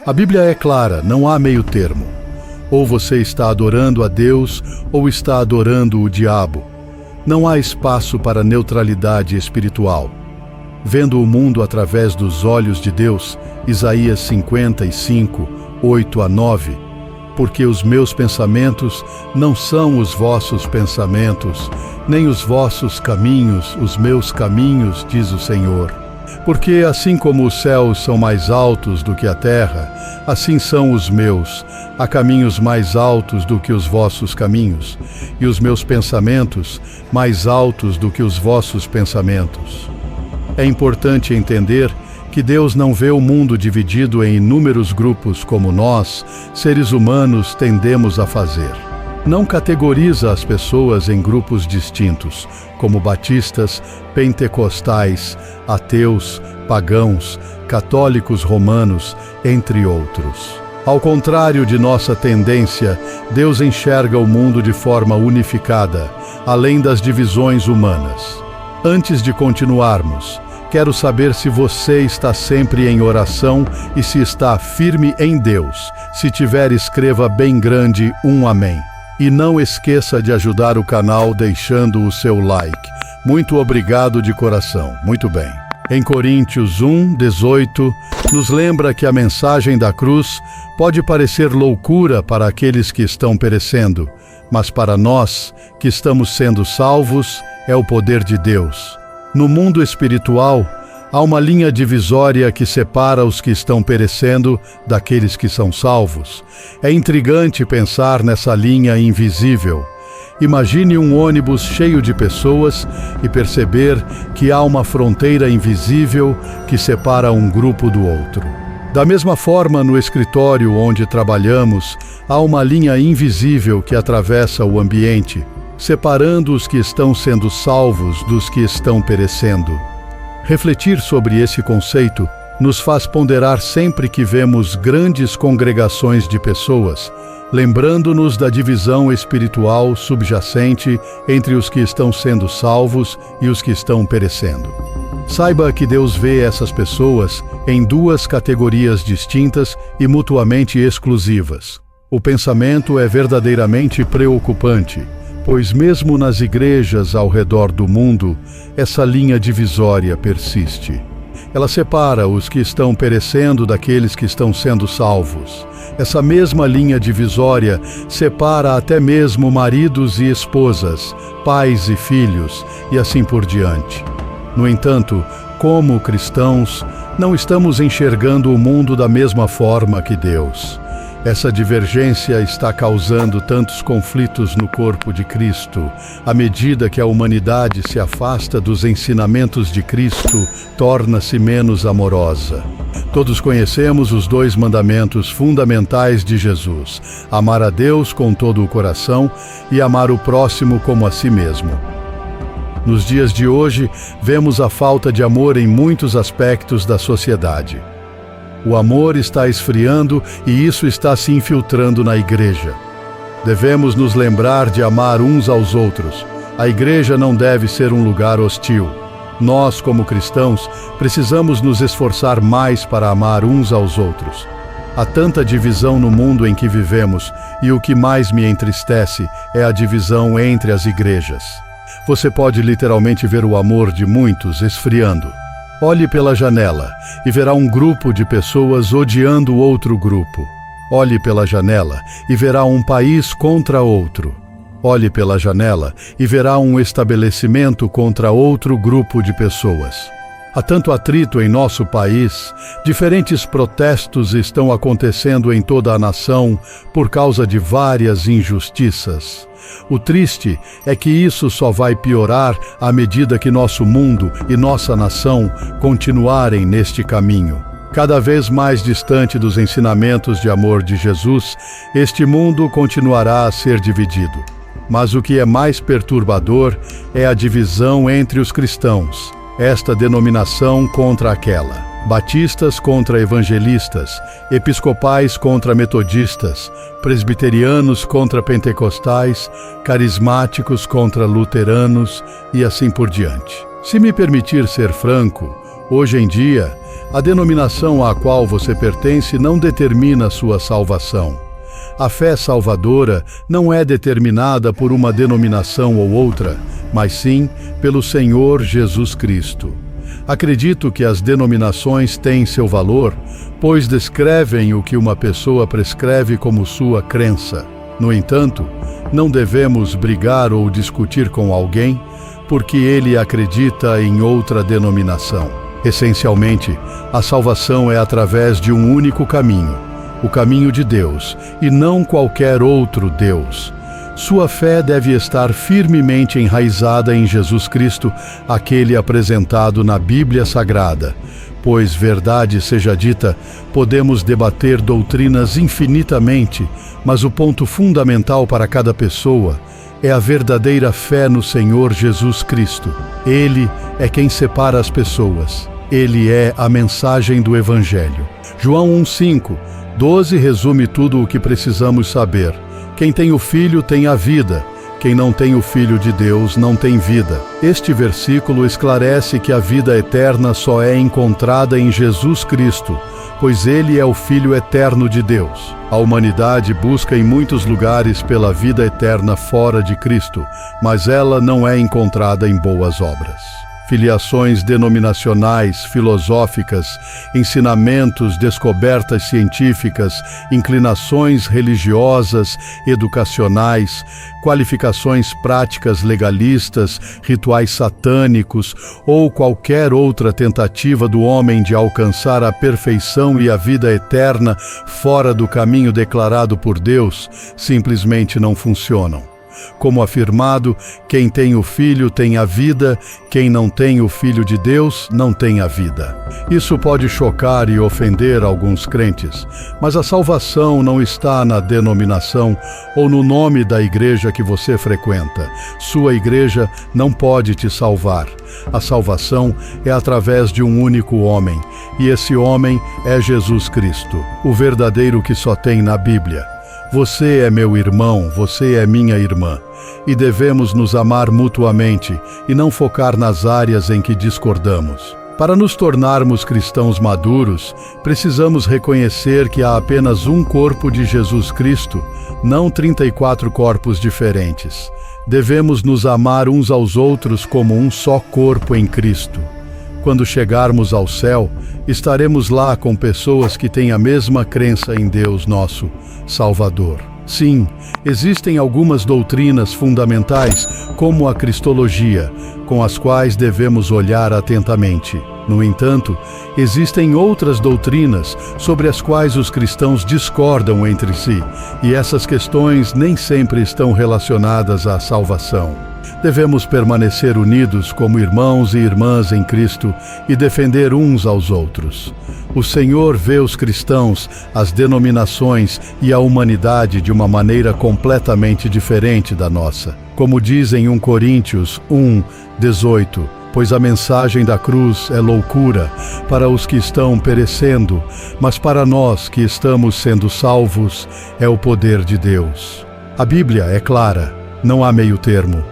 A Bíblia é clara, não há meio termo. Ou você está adorando a Deus, ou está adorando o diabo. Não há espaço para neutralidade espiritual. Vendo o mundo através dos olhos de Deus, Isaías 55, 8-9, porque os meus pensamentos não são os vossos pensamentos, nem os vossos caminhos, os meus caminhos, diz o Senhor. Porque assim como os céus são mais altos do que a terra, assim são os meus. Há caminhos mais altos do que os vossos caminhos, e os meus pensamentos mais altos do que os vossos pensamentos. É importante entender que Deus não vê o mundo dividido em inúmeros grupos como nós, seres humanos, tendemos a fazer. Não categoriza as pessoas em grupos distintos, como batistas, pentecostais, ateus, pagãos, católicos romanos, entre outros. Ao contrário de nossa tendência, Deus enxerga o mundo de forma unificada, além das divisões humanas. Antes de continuarmos, quero saber se você está sempre em oração e se está firme em Deus. Se tiver, escreva bem grande um amém. E não esqueça de ajudar o canal deixando o seu like. Muito obrigado de coração. Muito bem. Em Coríntios 1:18, nos lembra que a mensagem da cruz pode parecer loucura para aqueles que estão perecendo, mas para nós, que estamos sendo salvos, é o poder de Deus. No mundo espiritual, há uma linha divisória que separa os que estão perecendo daqueles que são salvos. É intrigante pensar nessa linha invisível. Imagine um ônibus cheio de pessoas e perceber que há uma fronteira invisível que separa um grupo do outro. Da mesma forma, no escritório onde trabalhamos, há uma linha invisível que atravessa o ambiente, separando os que estão sendo salvos dos que estão perecendo. Refletir sobre esse conceito nos faz ponderar sempre que vemos grandes congregações de pessoas, lembrando-nos da divisão espiritual subjacente entre os que estão sendo salvos e os que estão perecendo. Saiba que Deus vê essas pessoas em duas categorias distintas e mutuamente exclusivas. O pensamento é verdadeiramente preocupante, pois mesmo nas igrejas ao redor do mundo, essa linha divisória persiste. Ela separa os que estão perecendo daqueles que estão sendo salvos. Essa mesma linha divisória separa até mesmo maridos e esposas, pais e filhos, e assim por diante. No entanto, como cristãos, não estamos enxergando o mundo da mesma forma que Deus. Essa divergência está causando tantos conflitos no corpo de Cristo. À medida que a humanidade se afasta dos ensinamentos de Cristo, torna-se menos amorosa. Todos conhecemos os 2 mandamentos fundamentais de Jesus: amar a Deus com todo o coração e amar o próximo como a si mesmo. Nos dias de hoje, vemos a falta de amor em muitos aspectos da sociedade. O amor está esfriando e isso está se infiltrando na igreja. Devemos nos lembrar de amar uns aos outros. A igreja não deve ser um lugar hostil. Nós, como cristãos, precisamos nos esforçar mais para amar uns aos outros. Há tanta divisão no mundo em que vivemos e o que mais me entristece é a divisão entre as igrejas. Você pode literalmente ver o amor de muitos esfriando. Olhe pela janela e verá um grupo de pessoas odiando outro grupo. Olhe pela janela e verá um país contra outro. Olhe pela janela e verá um estabelecimento contra outro grupo de pessoas. Há tanto atrito em nosso país, diferentes protestos estão acontecendo em toda a nação por causa de várias injustiças. O triste é que isso só vai piorar à medida que nosso mundo e nossa nação continuarem neste caminho. Cada vez mais distante dos ensinamentos de amor de Jesus, este mundo continuará a ser dividido. Mas o que é mais perturbador é a divisão entre os cristãos. Esta denominação contra aquela, batistas contra evangelistas, episcopais contra metodistas, presbiterianos contra pentecostais, carismáticos contra luteranos e assim por diante. Se me permitir ser franco, Hoje em dia, a denominação à qual você pertence não determina sua salvação. A fé salvadora não é determinada por uma denominação ou outra, mas sim pelo Senhor Jesus Cristo. Acredito que as denominações têm seu valor, pois descrevem o que uma pessoa prescreve como sua crença. No entanto, não devemos brigar ou discutir com alguém porque ele acredita em outra denominação. Essencialmente, a salvação é através de um único caminho, o caminho de Deus, e não qualquer outro Deus. Sua fé deve estar firmemente enraizada em Jesus Cristo, aquele apresentado na Bíblia Sagrada. Pois, verdade seja dita, podemos debater doutrinas infinitamente, mas o ponto fundamental para cada pessoa é a verdadeira fé no Senhor Jesus Cristo. Ele é quem separa as pessoas. Ele é a mensagem do Evangelho. João 1:5-12 resume tudo o que precisamos saber. Quem tem o Filho tem a vida. Quem não tem o Filho de Deus não tem vida. Este versículo esclarece que a vida eterna só é encontrada em Jesus Cristo, pois Ele é o Filho eterno de Deus. A humanidade busca em muitos lugares pela vida eterna fora de Cristo, mas ela não é encontrada em boas obras. Filiações denominacionais, filosóficas, ensinamentos, descobertas científicas, inclinações religiosas, educacionais, qualificações práticas legalistas, rituais satânicos ou qualquer outra tentativa do homem de alcançar a perfeição e a vida eterna fora do caminho declarado por Deus, simplesmente não funcionam. Como afirmado, quem tem o Filho tem a vida, quem não tem o Filho de Deus não tem a vida. Isso pode chocar e ofender alguns crentes, mas a salvação não está na denominação ou no nome da igreja que você frequenta. Sua igreja não pode te salvar. A salvação é através de um único homem, e esse homem é Jesus Cristo, o verdadeiro que só tem na Bíblia. Você é meu irmão, você é minha irmã, e devemos nos amar mutuamente e não focar nas áreas em que discordamos. Para nos tornarmos cristãos maduros, precisamos reconhecer que há apenas um corpo de Jesus Cristo, não 34 corpos diferentes. Devemos nos amar uns aos outros como um só corpo em Cristo. Quando chegarmos ao céu, estaremos lá com pessoas que têm a mesma crença em Deus nosso Salvador. Sim, existem algumas doutrinas fundamentais, como a cristologia, com as quais devemos olhar atentamente. No entanto, existem outras doutrinas sobre as quais os cristãos discordam entre si, e essas questões nem sempre estão relacionadas à salvação. Devemos permanecer unidos como irmãos e irmãs em Cristo e defender uns aos outros. O Senhor vê os cristãos, as denominações e a humanidade de uma maneira completamente diferente da nossa. Como diz em 1 Coríntios 1:18, pois a mensagem da cruz é loucura para os que estão perecendo, mas para nós que estamos sendo salvos é o poder de Deus. A Bíblia é clara, não há meio termo.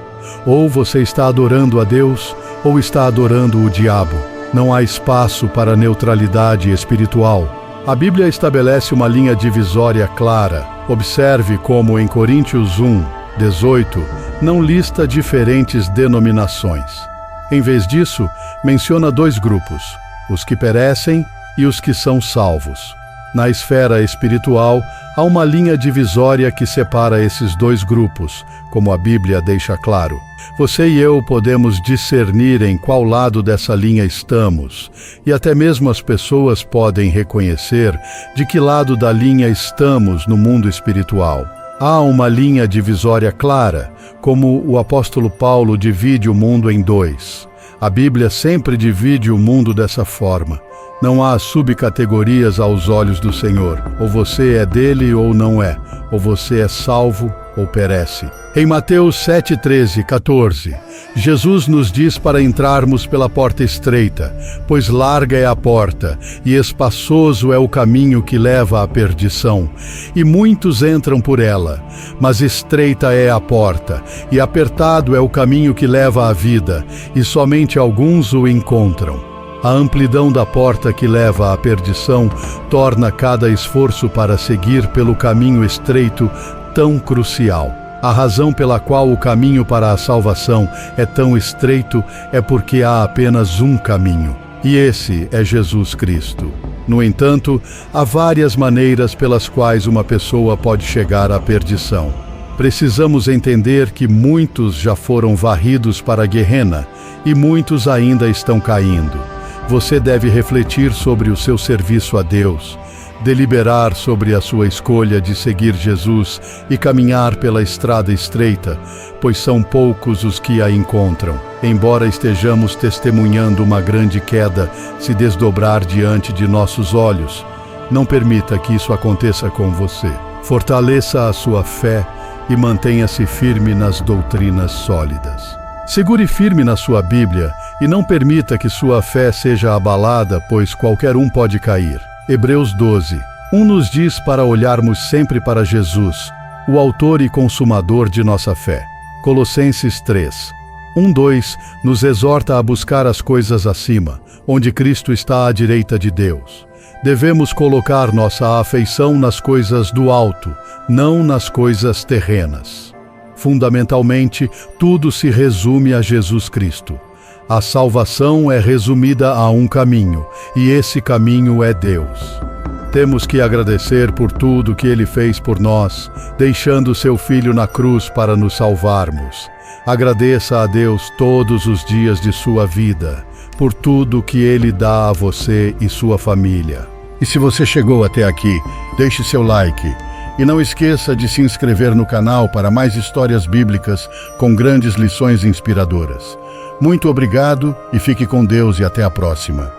Ou você está adorando a Deus, ou está adorando o diabo. Não há espaço para neutralidade espiritual. A Bíblia estabelece uma linha divisória clara. Observe como em Coríntios 1:18 não lista diferentes denominações. Em vez disso, menciona dois grupos, os que perecem e os que são salvos. Na esfera espiritual, há uma linha divisória que separa esses dois grupos, como a Bíblia deixa claro. Você e eu podemos discernir em qual lado dessa linha estamos, e até mesmo as pessoas podem reconhecer de que lado da linha estamos no mundo espiritual. Há uma linha divisória clara, como o apóstolo Paulo divide o mundo em dois. A Bíblia sempre divide o mundo dessa forma. Não há subcategorias aos olhos do Senhor. Ou você é dele ou não é. Ou você é salvo ou perece. Em Mateus 7:13-14, Jesus nos diz para entrarmos pela porta estreita, pois larga é a porta, e espaçoso é o caminho que leva à perdição, e muitos entram por ela. Mas estreita é a porta, e apertado é o caminho que leva à vida, e somente alguns o encontram. A amplidão da porta que leva à perdição torna cada esforço para seguir pelo caminho estreito tão crucial. A razão pela qual o caminho para a salvação é tão estreito é porque há apenas um caminho, e esse é Jesus Cristo. No entanto, há várias maneiras pelas quais uma pessoa pode chegar à perdição. Precisamos entender que muitos já foram varridos para a Guerrena e muitos ainda estão caindo. Você deve refletir sobre o seu serviço a Deus, deliberar sobre a sua escolha de seguir Jesus e caminhar pela estrada estreita, pois são poucos os que a encontram. Embora estejamos testemunhando uma grande queda se desdobrar diante de nossos olhos, não permita que isso aconteça com você. Fortaleça a sua fé e mantenha-se firme nas doutrinas sólidas. Segure firme na sua Bíblia e não permita que sua fé seja abalada, pois qualquer um pode cair. Hebreus 12. Nos diz para olharmos sempre para Jesus, o autor e consumador de nossa fé. Colossenses 3. 2 nos exorta a buscar as coisas acima, onde Cristo está à direita de Deus. Devemos colocar nossa afeição nas coisas do alto, não nas coisas terrenas. Fundamentalmente, tudo se resume a Jesus Cristo. A salvação é resumida a um caminho, e esse caminho é Deus. Temos que agradecer por tudo que Ele fez por nós, deixando seu Filho na cruz para nos salvarmos. Agradeça a Deus todos os dias de sua vida, por tudo que Ele dá a você e sua família. E se você chegou até aqui, deixe seu like. E não esqueça de se inscrever no canal para mais histórias bíblicas com grandes lições inspiradoras. Muito obrigado e fique com Deus e até a próxima.